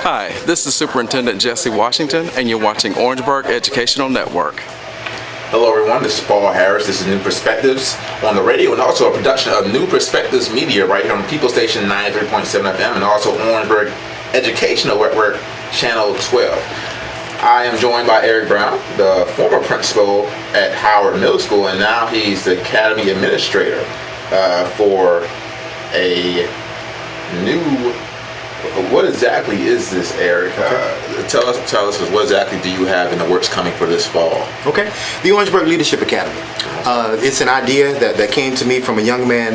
Hi, this is Superintendent Jesse Washington, and you're watching Orangeburg Educational Network. Hello everyone, this is Paul Harris. This is New Perspectives on the radio and also a production of New Perspectives Media right here on People Station 93.7 FM and also Orangeburg Educational Network Channel 12. I am joined by Eric Brown, the former principal at Howard Middle School, and now he's the Academy Administrator for a new... What exactly is this, Eric? Tell us what exactly do you have in the works coming for this fall? Okay, the Orangeburg Leadership Academy. It's an idea that came to me from a young man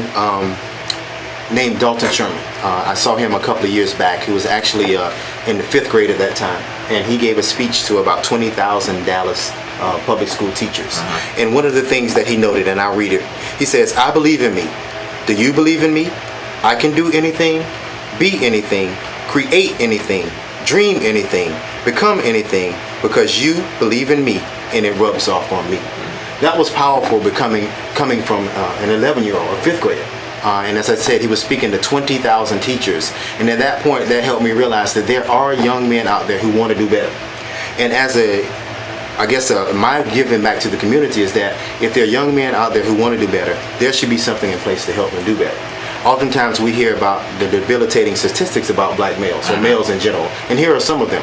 named Dalton Sherman. I saw him a couple of years back. He was actually in the 5th grade at that time, and he gave a speech to about 20,000 Dallas public school teachers. And one of the things that he noted, and I'll read it, he says, "I believe in me. Do you believe in me? I can do anything, be anything, create anything, dream anything, become anything, because you believe in me and it rubs off on me." That was powerful coming from an 11-year-old, a 5th grader. And as I said, he was speaking to 20,000 teachers. And at that point, that helped me realize that there are young men out there who want to do better. And as my giving back to the community is that if there are young men out there who want to do better, there should be something in place to help them do better. Oftentimes we hear about the debilitating statistics about black males, or males in general, and here are some of them.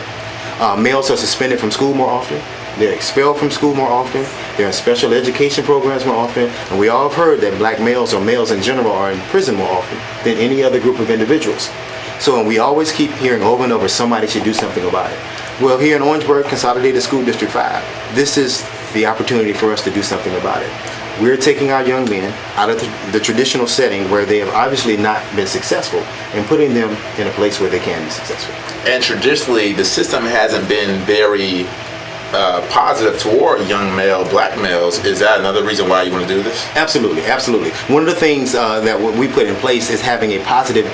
Males are suspended from school more often, they're expelled from school more often, they're in special education programs more often, and we all have heard that black males or males in general are in prison more often than any other group of individuals. So we always keep hearing over and over, somebody should do something about it. Well, here in Orangeburg, Consolidated School District 5, this is the opportunity for us to do something about it. We're taking our young men out of the traditional setting where they have obviously not been successful and putting them in a place where they can be successful. And traditionally, the system hasn't been very positive toward young black males. Is that another reason why you want to do this? Absolutely, absolutely. One of the things that we put in place is having a positive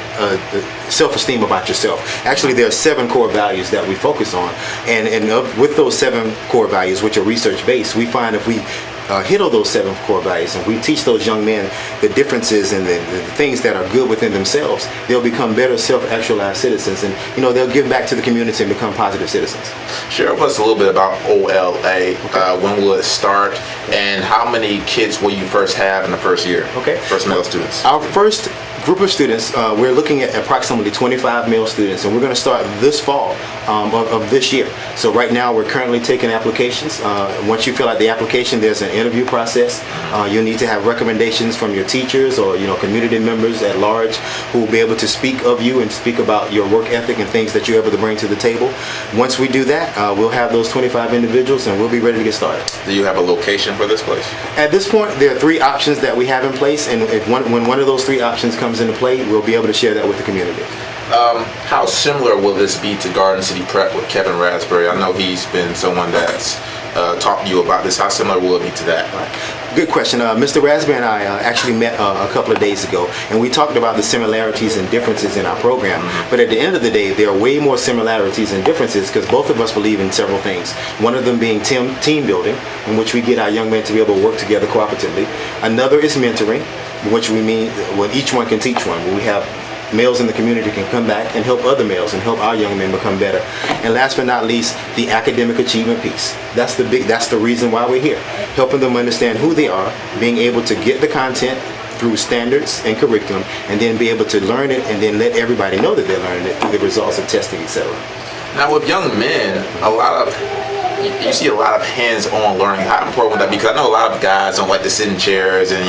self-esteem about yourself. Actually, there are 7 core values that we focus on, and with those 7 core values, which are research-based, we find if we hit all those 7 core values and we teach those young men the differences and the things that are good within themselves, they'll become better self-actualized citizens, and they'll give back to the community and become positive citizens. Share with us a little bit about OLA. When will it start, and how many kids will you first have in the first year? Okay. First male students. Our first group of students, we're looking at approximately 25 male students, and we're going to start this fall of this year. So right now we're currently taking applications. Once you fill out the application, there's an interview process. You'll need to have recommendations from your teachers or community members at large who will be able to speak of you and speak about your work ethic and things that you're able to bring to the table. Once we do that, we'll have those 25 individuals and we'll be ready to get started. Do you have a location for this place? At this point, there are 3 options that we have in place, and when one of those 3 options comes into play, we'll be able to share that with the community. How similar will this be to Garden City Prep with Kevin Raspberry? I know he's been someone that's talked to you about this. How similar will it be to that? Right. Good question. Mr. Raspberry and I actually met a couple of days ago, and we talked about the similarities and differences in our program. But at the end of the day, there are way more similarities and differences because both of us believe in several things. One of them being team building, in which we get our young men to be able to work together cooperatively. Another is mentoring, which we mean when each one can teach one. We have males in the community can come back and help other males and help our young men become better. And last but not least, the academic achievement piece. That's the reason why we're here. Helping them understand who they are, being able to get the content through standards and curriculum, and then be able to learn it and then let everybody know that they're learning it through the results of testing, etc. Now with young men, you see a lot of hands-on learning. How important would that be? Because I know a lot of guys don't like to sit in chairs and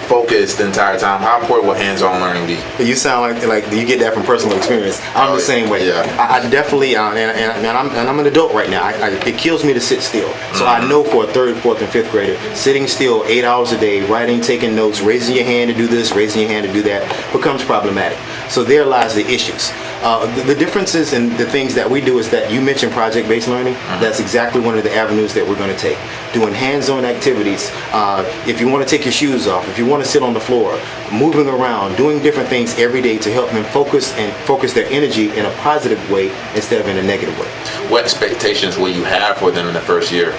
focus the entire time. How important will hands-on learning be? You sound like you get that from personal experience. I'm the same way. Yeah. I definitely, and I'm an adult right now. It kills me to sit still. So I know for a 3rd, 4th, and 5th grader, sitting still 8 hours a day, writing, taking notes, raising your hand to do this, raising your hand to do that, becomes problematic. So there lies the issues. The differences in the things that we do is that you mentioned project-based learning. That's exactly one of the avenues that we're going to take. Doing hands-on activities. If you want to take your shoes off, if you want to sit on the floor, moving around, doing different things every day to help them focus their energy in a positive way instead of in a negative way. What expectations will you have for them in the first year?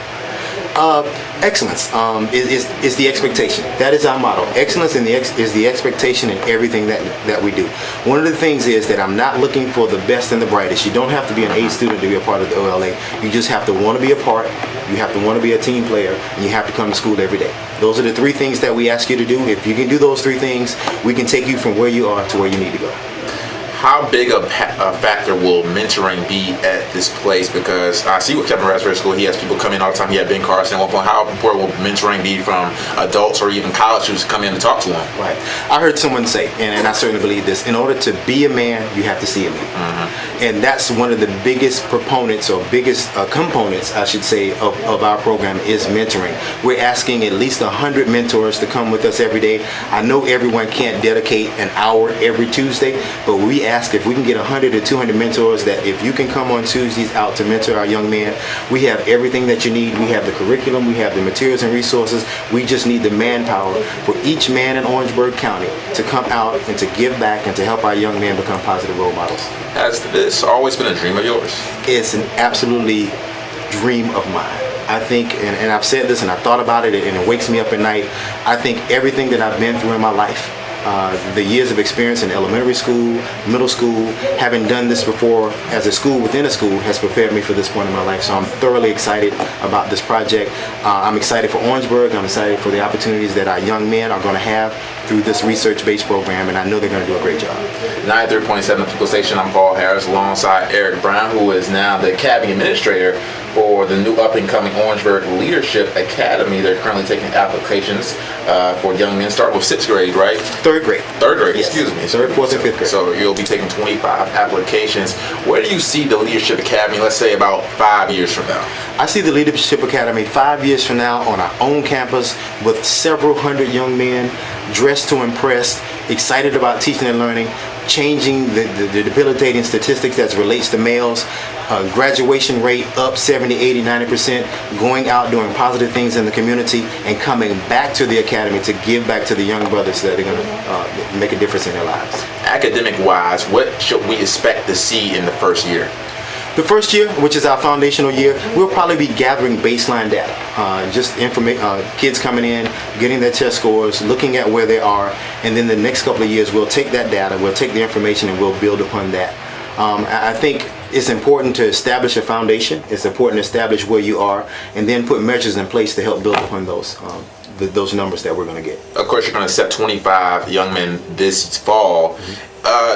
Excellence is the expectation. That is our motto. Excellence is the expectation in everything that we do. One of the things is that I'm not looking for the best and the brightest. You don't have to be an A student to be a part of the OLA. You just have to want to be a part. You have to want to be a team player, and you have to come to school every day. Those are the three things that we ask you to do. If you can do those three things, we can take you from where you are to where you need to go. How big a factor will mentoring be at this place? Because I see with Kevin Raspberry School, he has people come in all the time. He had Ben Carson at one point. How important will mentoring be from adults or even college students to come in and talk to him? Right. I heard someone say, and I certainly believe this, in order to be a man, you have to see a man. And that's one of the biggest proponents or biggest components, I should say, of our program is mentoring. We're asking at least 100 mentors to come with us every day. I know everyone can't dedicate an hour every Tuesday, but we ask if we can get 100 or 200 mentors, that if you can come on Tuesdays out to mentor our young men, we have everything that you need. We have the curriculum, we have the materials and resources. We just need the manpower for each man in Orangeburg County to come out and to give back and to help our young men become positive role models. Has this always been a dream of yours? It's an absolutely dream of mine. I think, and I've said this and I thought about it, and it wakes me up at night. I think everything that I've been through in my life, the years of experience in elementary school, middle school, having done this before as a school within a school, has prepared me for this point in my life. So I'm thoroughly excited about this project. I'm excited for Orangeburg. I'm excited for the opportunities that our young men are going to have through this research-based program, and I know they're going to do a great job. 93.7 People Station, I'm Paul Harris alongside Eric Brown, who is now the Academy Administrator for the new up-and-coming Orangeburg Leadership Academy. They're currently taking applications for young men, start with 6th grade, right? Third grade. Third grade, Yes. excuse me. 3rd, 4th, and 5th grade. So you'll be taking 25 applications. Where do you see the Leadership Academy, let's say about 5 years from now? I see the Leadership Academy 5 years from now on our own campus with several hundred young men dressed to impress, excited about teaching and learning, changing the debilitating statistics that relates to males, graduation rate up 70, 80, 90%, going out doing positive things in the community, and coming back to the academy to give back to the young brothers that are going to make a difference in their lives. Academic-wise, what should we expect to see in the first year? The first year, which is our foundational year, we'll probably be gathering baseline data. Just kids coming in, getting their test scores, looking at where they are, and then the next couple of years we'll take that data, we'll take the information, and we'll build upon that. I think it's important to establish a foundation. It's important to establish where you are, and then put measures in place to help build upon those numbers that we're going to get. Of course, you're going to accept 25 young men this fall.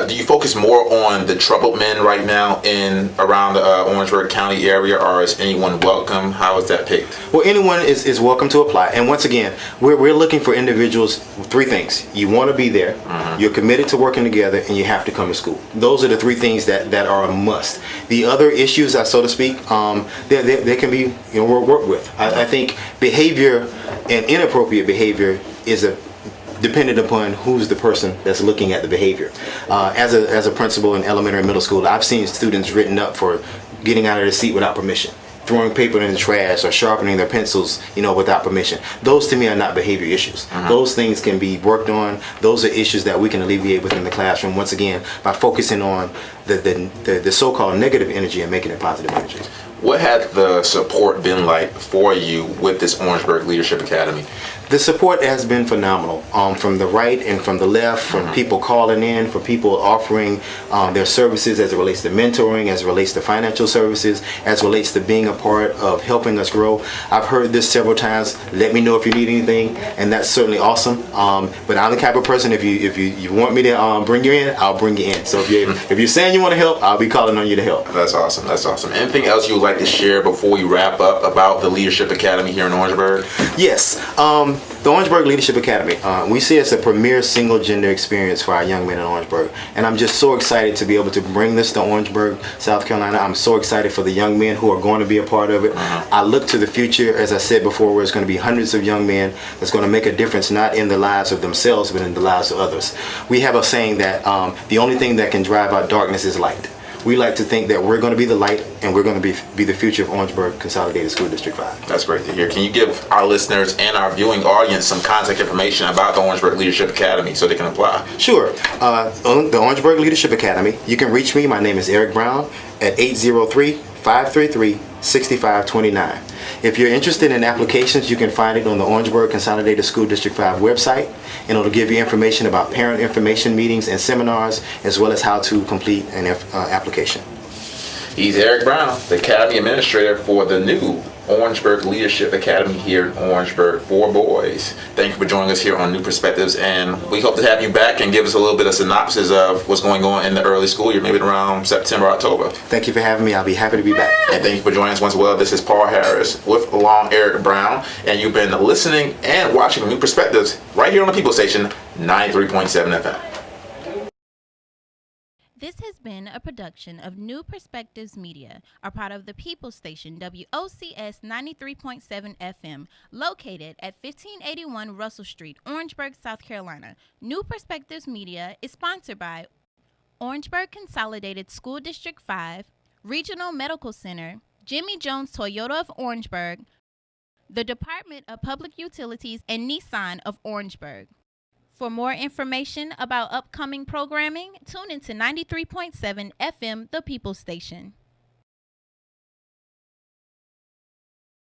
Do you focus more on the troubled men right now in around the Orangeburg County area, or is anyone welcome? How is that picked? Well, anyone is welcome to apply. And once again, we're looking for individuals, 3 things. You want to be there, you're committed to working together, and you have to come to school. Those are the 3 things that are a must. The other issues, so to speak, they can be worked with. I think behavior and inappropriate behavior is dependent upon who's the person that's looking at the behavior. As a principal in elementary and middle school, I've seen students written up for getting out of their seat without permission, throwing paper in the trash, or sharpening their pencils, without permission. Those to me are not behavior issues. Those things can be worked on. Those are issues that we can alleviate within the classroom, once again, by focusing on the so-called negative energy and making it positive energy. What has the support been like for you with this Orangeburg Leadership Academy? The support has been phenomenal, from the right and from the left, from people calling in, from people offering their services as it relates to mentoring, as it relates to financial services, as it relates to being a part of helping us grow. I've heard this several times, let me know if you need anything, and that's certainly awesome. But I'm the type of person, if you want me to bring you in, I'll bring you in. So if you're saying you want to help, I'll be calling on you to help. That's awesome. That's awesome. Anything else you would like to share before we wrap up about the Leadership Academy here in Orangeburg? Yes. The Orangeburg Leadership Academy, we see it's a premier single-gender experience for our young men in Orangeburg. And I'm just so excited to be able to bring this to Orangeburg, South Carolina. I'm so excited for the young men who are going to be a part of it. I look to the future, as I said before, where it's going to be hundreds of young men that's going to make a difference, not in the lives of themselves, but in the lives of others. We have a saying that the only thing that can drive out darkness is light. We like to think that we're going to be the light, and we're going to be the future of Orangeburg Consolidated School District 5. That's great to hear. Can you give our listeners and our viewing audience some contact information about the Orangeburg Leadership Academy so they can apply? Sure. On the Orangeburg Leadership Academy, you can reach me. My name is Eric Brown at 803 533-6529. If you're interested in applications, you can find it on the Orangeburg Consolidated School District 5 website, and it'll give you information about parent information meetings and seminars, as well as how to complete an application. He's Eric Brown, the Academy Administrator for the new Orangeburg Leadership Academy here in Orangeburg for boys. Thank you for joining us here on New Perspectives, and we hope to have you back and give us a little bit of synopsis of what's going on in the early school year, maybe around September, October. Thank you for having me. I'll be happy to be back. And thank you for joining us once well. This is Paul Harris with along Eric Brown, and you've been listening and watching New Perspectives right here on the People Station, 93.7 FM. This has been a production of New Perspectives Media, a part of the People Station, WOCS 93.7 FM, located at 1581 Russell Street, Orangeburg, South Carolina. New Perspectives Media is sponsored by Orangeburg Consolidated School District 5, Regional Medical Center, Jimmy Jones Toyota of Orangeburg, the Department of Public Utilities, and Nissan of Orangeburg. For more information about upcoming programming, tune into 93.7 FM, The People Station.